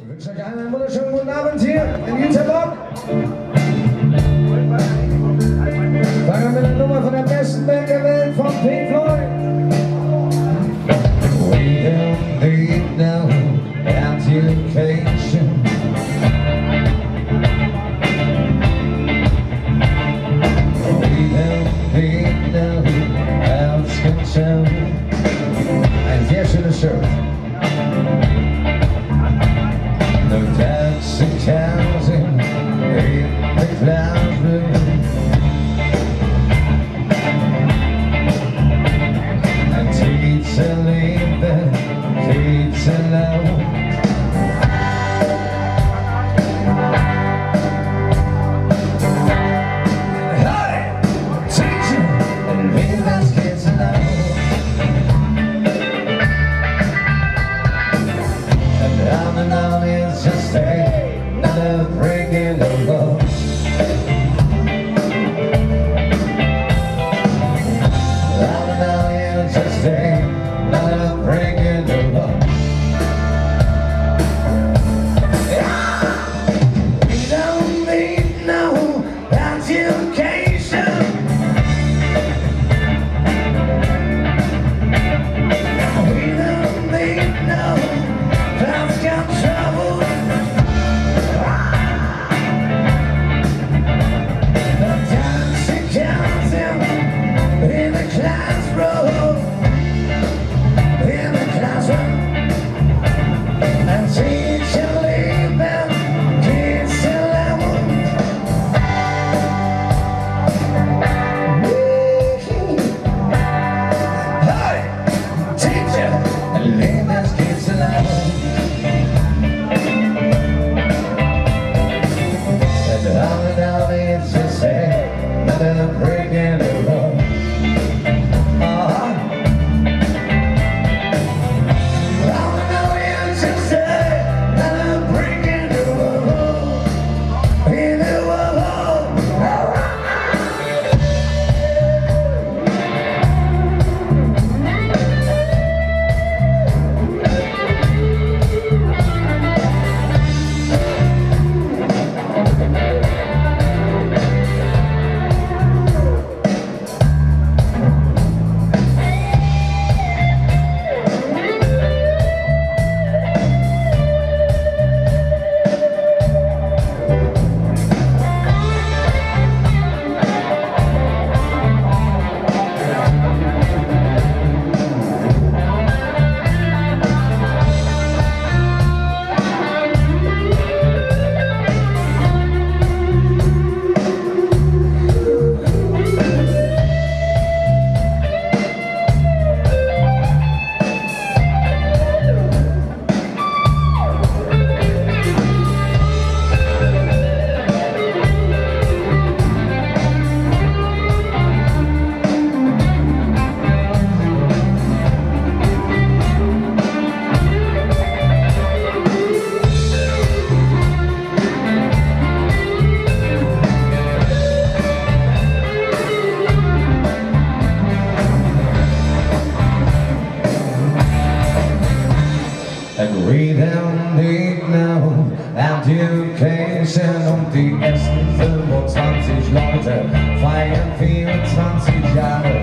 Ich wünsche euch allen einen wunderschönen guten Abend hier in Jüterbock. Fangen wir mit der Nummer von der besten Band der Welt, von Pink Floyd. We don't need no education. We don't need no health control. Ein sehr schönes Shirt. No taxi cows in the clouds blue. And teacher leave the kids alone. Hey, teacher, leave those kids alone. And on and on it's just another break in the road. On and on it's just another break in the road. We don't need no education. We don't need no health control. The taxi comes in the classroom, in the classroom, and teacher leave them kids alone. Hey, teacher, leave those kids alone. And all it's just another break in the road. All it's just another break in the road. In the road. And we don't need no education. Und die ersten 25 Leute feiern 24 Jahre